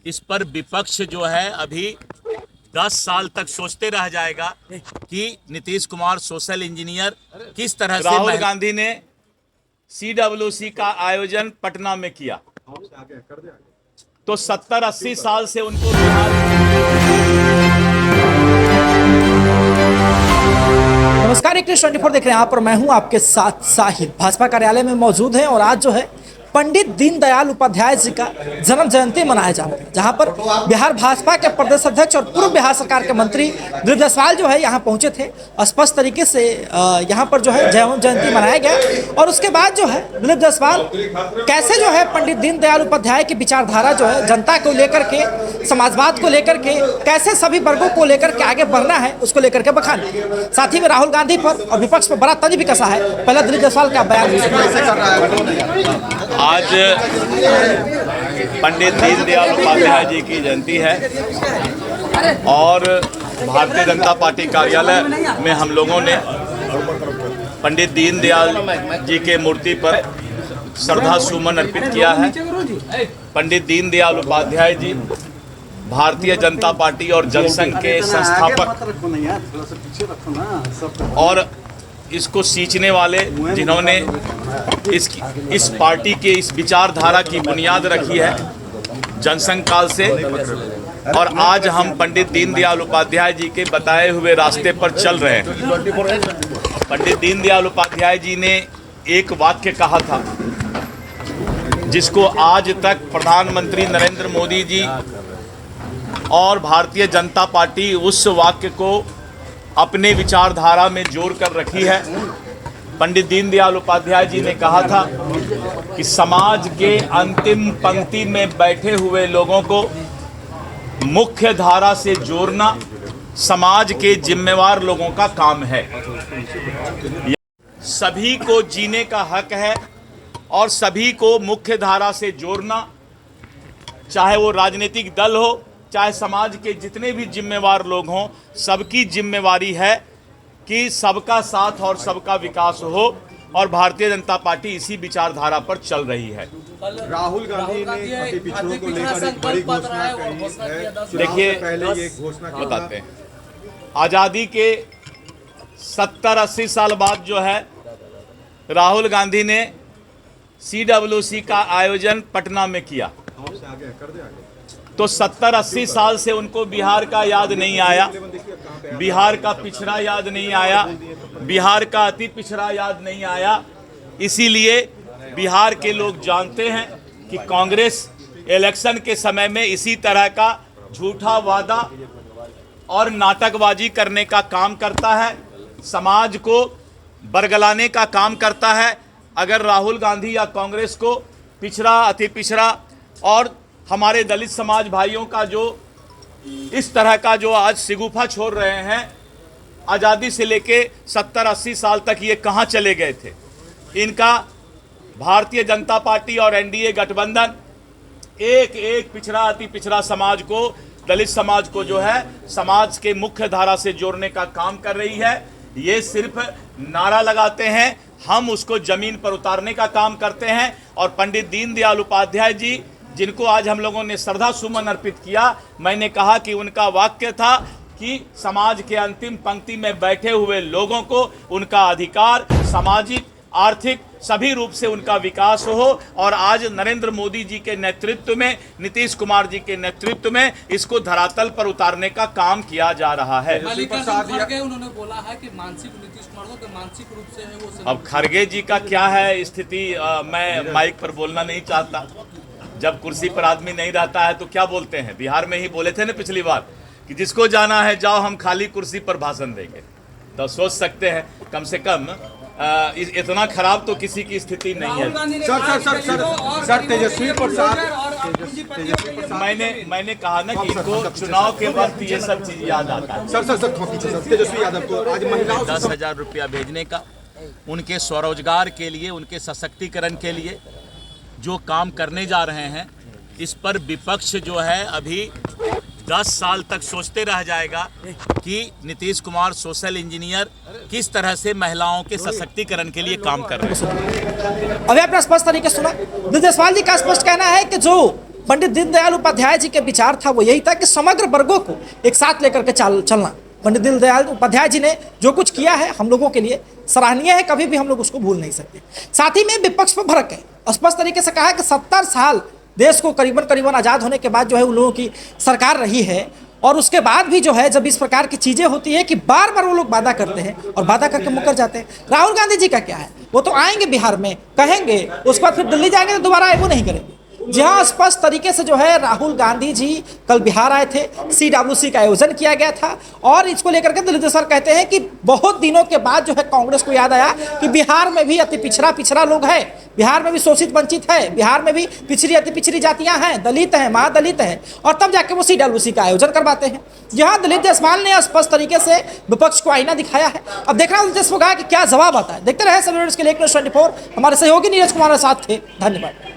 इस पर विपक्ष जो है अभी 10 साल तक सोचते रह जाएगा कि नीतीश कुमार सोशल इंजीनियर किस तरह से। राहुल गांधी ने CWC का आयोजन पटना में किया तो 70-80 साल से उनको नमस्कार, एक 24 देख रहे हैं आप और मैं हूं आपके साथ साहिल। भाजपा कार्यालय में मौजूद है और आज जो है पंडित दीनदयाल उपाध्याय जी का जन्म जयंती मनाया जा रहा है, जहां पर बिहार भाजपा के प्रदेश अध्यक्ष और पूर्व बिहार सरकार के मंत्री दिलीप जायसवाल जो है यहां पहुंचे थे। स्पष्ट तरीके से यहां पर जो है जन्म जयंती मनाया गया और उसके बाद जो है दिलीप जायसवाल कैसे जो है पंडित दीनदयाल उपाध्याय की विचारधारा जो है जनता को लेकर के, समाजवाद को लेकर के, कैसे सभी वर्गों को लेकर के आगे बढ़ना है उसको लेकर के बखाने। साथ ही में राहुल गांधी पर और विपक्ष पर बड़ा तंज भी कसा है। पहले दिलीप जायसवाल का बयान। आज पंडित दीनदयाल उपाध्याय जी की जयंती है और भारतीय जनता पार्टी कार्यालय में हम लोगों ने पंडित दीनदयाल जी के मूर्ति पर श्रद्धा सुमन अर्पित किया है। पंडित दीनदयाल उपाध्याय जी भारतीय जनता पार्टी और जनसंघ के संस्थापक और इसको सींचने वाले, जिन्होंने इस पार्टी के इस विचारधारा की बुनियाद रखी है जनसंघ काल से। और आज हम पंडित दीनदयाल उपाध्याय जी के बताए हुए रास्ते पर चल रहे हैं। पंडित दीनदयाल उपाध्याय जी ने एक वाक्य कहा था जिसको आज तक प्रधानमंत्री नरेंद्र मोदी जी और भारतीय जनता पार्टी उस वाक्य को अपने विचारधारा में जोड़ कर रखी है। पंडित दीनदयाल उपाध्याय जी ने कहा था कि समाज के अंतिम पंक्ति में बैठे हुए लोगों को मुख्य धारा से जोड़ना समाज के जिम्मेवार लोगों का काम है। सभी को जीने का हक है और सभी को मुख्य धारा से जोड़ना, चाहे वो राजनीतिक दल हो, चाहे समाज के जितने भी जिम्मेवार लोग हों, सबकी जिम्मेवारी है कि सबका साथ और सबका विकास हो और भारतीय जनता पार्टी इसी विचारधारा पर चल रही है। राहुल गांधी ने अति पिछड़ों को लेकर एक बड़ी घोषणा कही है। देखिए, बताते हैं, आज़ादी के 70-80 साल बाद जो है राहुल गांधी ने CWC का आयोजन पटना में किया तो 70-80 साल से उनको बिहार का याद नहीं आया, बिहार का पिछड़ा याद नहीं आया, बिहार का अति पिछड़ा याद नहीं आया। इसीलिए बिहार के लोग जानते हैं कि कांग्रेस इलेक्शन के समय में इसी तरह का झूठा वादा और नाटकबाजी करने का काम करता है, समाज को बरगलाने का काम करता है। अगर राहुल गांधी या कांग्रेस को पिछड़ा, अति पिछड़ा और हमारे दलित समाज भाइयों का जो इस तरह का जो आज सिगुफा छोड़ रहे हैं, आज़ादी से लेके 70-80 साल तक ये कहाँ चले गए थे। इनका भारतीय जनता पार्टी और NDA गठबंधन एक एक पिछड़ा, अति पिछड़ा समाज को, दलित समाज को जो है समाज के मुख्य धारा से जोड़ने का काम कर रही है। ये सिर्फ नारा लगाते हैं, हम उसको जमीन पर उतारने का काम करते हैं। और पंडित दीनदयाल उपाध्याय जी, जिनको आज हम लोगों ने श्रद्धा सुमन अर्पित किया, मैंने कहा कि उनका वाक्य था कि समाज के अंतिम पंक्ति में बैठे हुए लोगों को उनका अधिकार, सामाजिक, आर्थिक सभी रूप से उनका विकास हो। और आज नरेंद्र मोदी जी के नेतृत्व में, नीतीश कुमार जी के नेतृत्व में इसको धरातल पर उतारने का काम किया जा रहा है। उन्होंने बोला है कि मानसिक नीतीश कुमार को मानसिक रूप से है वो। अब खड़गे जी का क्या है स्थिति, मैं माइक पर बोलना नहीं चाहता। जब कुर्सी पर आदमी नहीं रहता है तो क्या बोलते हैं। बिहार में ही बोले थे ना पिछली बार कि जिसको जाना है जाओ, हम खाली कुर्सी पर भाषण देंगे। तो सोच सकते हैं, कम से कम इतना खराब तो किसी की स्थिति नहीं है। सर तेजस्वी प्रसाद, मैंने कहा ना कि इनको चुनाव के वक्त ये सब चीज याद आता है। सर तेजस्वी यादव को आज महिलाओं 10,000 रुपया भेजने का, उनके स्वरोजगार के लिए, उनके सशक्तिकरण के लिए जो काम करने जा रहे हैं, इस पर विपक्ष जो है अभी 10 साल तक सोचते रह जाएगा कि नीतीश कुमार सोशल इंजीनियर किस तरह से महिलाओं के सशक्तिकरण के लिए काम कर रहे हैं। अभी आपने स्पष्ट तरीके से सुना, दिलीप जायसवाल जी का स्पष्ट कहना है कि जो पंडित दीनदयाल उपाध्याय जी के विचार था वो यही था कि समग्र वर्गों को एक साथ लेकर के चलना। पंडित दीनदयाल उपाध्याय जी ने जो कुछ किया है हम लोगों के लिए सराहनीय है, कभी भी हम लोग उसको भूल नहीं सकते। साथ ही में विपक्ष पर भड़क है, स्पष्ट तरीके से कहा है कि 70 साल देश को करीबन आज़ाद होने के बाद जो है उन लोगों की सरकार रही है, और उसके बाद भी जो है जब इस प्रकार की चीज़ें होती है कि बार बार वो लोग वादा करते हैं और वादा करके मुकर जाते हैं। राहुल गांधी जी का क्या है, वो तो आएंगे बिहार में कहेंगे, उसके बाद फिर दिल्ली जाएंगे तो दोबारा आए वो नहीं करेंगे। जी हाँ, स्पष्ट तरीके से जो है राहुल गांधी जी कल बिहार आए थे, CWC का आयोजन किया गया था, और इसको लेकर के दिल्ली सर कहते हैं कि बहुत दिनों के बाद जो है कांग्रेस को याद आया कि बिहार में भी अति पिछड़ा लोग है, बिहार में भी शोषित वंचित है, बिहार में भी अति पिछड़ी जातियां हैं, दलित हैं, महादलित हैं, और तब जाके वो CWC का आयोजन करवाते हैं। जहाँ दिलीप जायसवाल ने स्पष्ट तरीके से विपक्ष को आईना दिखाया है। अब देखना दिलचस्प होगा कि क्या जवाब आता है। देखते रहे सेलिब्रिटीज के लिए News 24, हमारे सहयोगी नीरज कुमार के साथ थे। धन्यवाद।